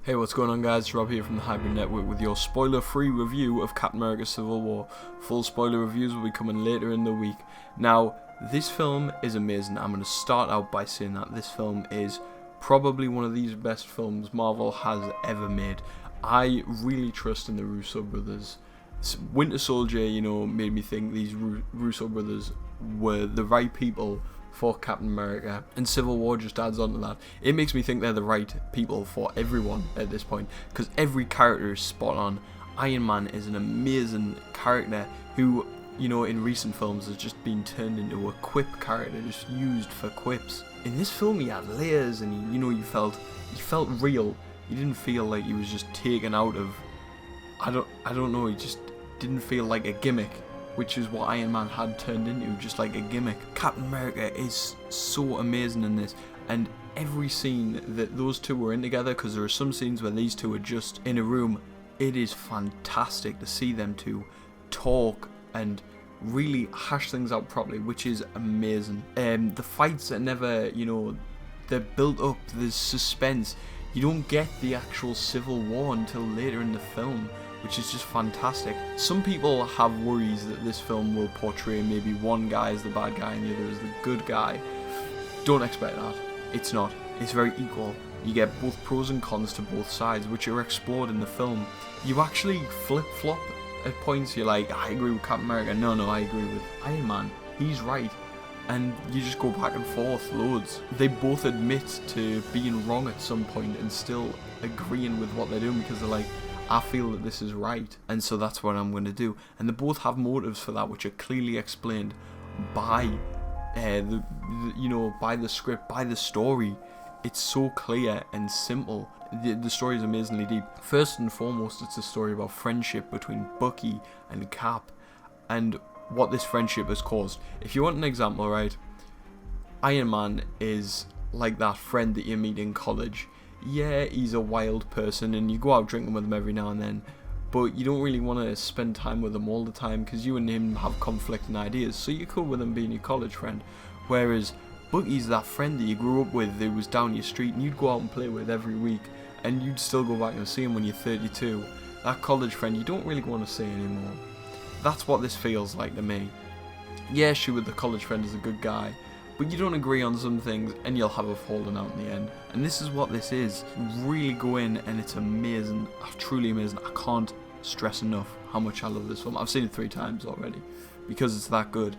Hey, what's going on, guys? Rob here from the Hybrid Network with your spoiler-free review of Captain America Civil War. Full spoiler reviews will be coming later in the week. Now, this film is amazing. I'm going to start out by saying that this film is probably one of the best films Marvel has ever made. I really trust in the Russo brothers. Winter Soldier, made me think these Russo brothers were the right people for Captain America, and Civil War just adds on to that. It makes me think they're the right people for everyone at this point, because every character is spot on. Iron Man is an amazing character who, in recent films has just been turned into a quip character, just used for quips. In this film he had layers, and he felt real. He didn't feel like he was just taken out of, I don't know, he just didn't feel like a gimmick, which is what Iron Man had turned into, just like a gimmick. Captain America is so amazing in this, and every scene that those two were in together, because there are some scenes where these two are just in a room, it is fantastic to see them two talk and really hash things out properly, which is amazing. The fights are never, they're built up, there's suspense. You don't get the actual Civil War until later in the film, which is just fantastic. Some people have worries that this film will portray maybe one guy as the bad guy and the other as the good guy. Don't expect that. It's not. It's very equal. You get both pros and cons to both sides, which are explored in the film. You actually flip-flop at points. You're like, I agree with Captain America. No, I agree with Iron Man. He's right. And you just go back and forth loads. They both admit to being wrong at some point and still agreeing with what they're doing, because they're like, I feel that this is right, and so that's what I'm going to do. And they both have motives for that, which are clearly explained by by the script, by the story. It's so clear and simple. The story is amazingly deep. First and foremost, it's a story about friendship between Bucky and Cap, and what this friendship has caused. If you want an example, right, Iron Man is like that friend that you meet in college. Yeah, he's a wild person and you go out drinking with him every now and then, but you don't really want to spend time with him all the time because you and him have conflicting ideas, so you're cool with him being your college friend. Whereas Bucky's that friend that you grew up with, who was down your street and you'd go out and play with every week, and you'd still go back and see him when you're 32. That college friend you don't really want to see anymore. That's what this feels like to me. Yeah, sure, the college friend is a good guy, but you don't agree on some things and you'll have a falling out in the end. And this is what this is. Really go in and it's amazing, truly amazing. I can't stress enough how much I love this film. I've seen it 3 times already because it's that good.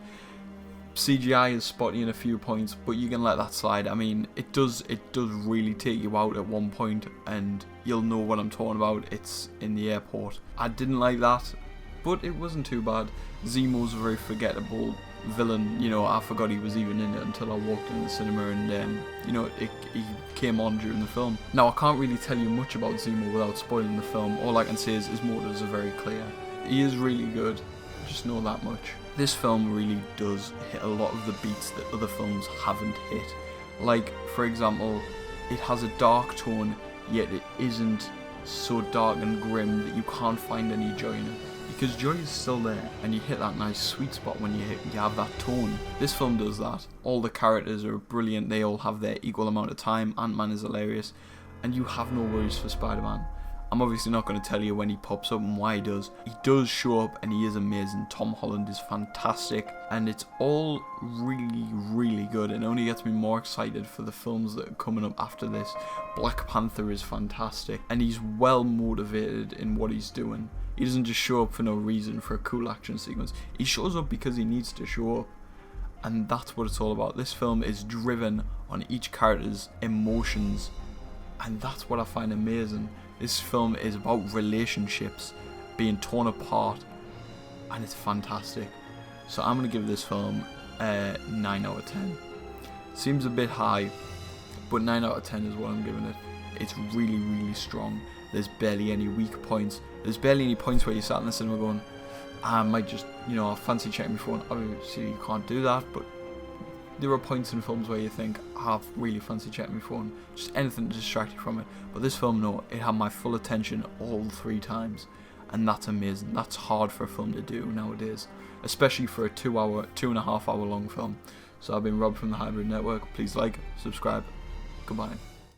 CGI is spotty in a few points, but you can let that slide. I mean, it does really take you out at one point, and you'll know what I'm talking about. It's in the airport. I didn't like that, but it wasn't too bad. Zemo's a very forgettable villain. I forgot he was even in it until I walked in the cinema, and he came on during the film. Now, I can't really tell you much about Zemo without spoiling the film. All I can say is his motives are very clear. He is really good, just know that much. This film really does hit a lot of the beats that other films haven't hit. Like, for example, it has a dark tone, yet it isn't so dark and grim that you can't find any joy in it. Because joy is still there, and you hit that nice sweet spot when you have that tone. This film does that. All the characters are brilliant, they all have their equal amount of time. Ant-Man is hilarious, and you have no worries for Spider-Man. I'm obviously not going to tell you when he pops up and why he does. He does show up and he is amazing. Tom Holland is fantastic, and it's all really, really good, and it only gets me more excited for the films that are coming up after this. Black Panther is fantastic, and he's well motivated in what he's doing. He doesn't just show up for no reason for a cool action sequence. He shows up because he needs to show up, and that's what it's all about. This film is driven on each character's emotions, and that's what I find amazing. This film is about relationships being torn apart, and it's fantastic. So I'm going to give this film a 9 out of 10. Seems a bit high, but 9 out of 10 is what I'm giving it. It's really, really strong. There's barely any weak points. There's barely any points where you sat in the cinema going, I might just, fancy checking my phone. Obviously you can't do that, but there are points in films where you think, I really fancy checking my phone. Just anything to distract you from it. But this film, no, it had my full attention all 3 times. And that's amazing. That's hard for a film to do nowadays, especially for a 2.5 hour long film. So I've been Rob from the Hybrid Network. Please like, subscribe. Goodbye.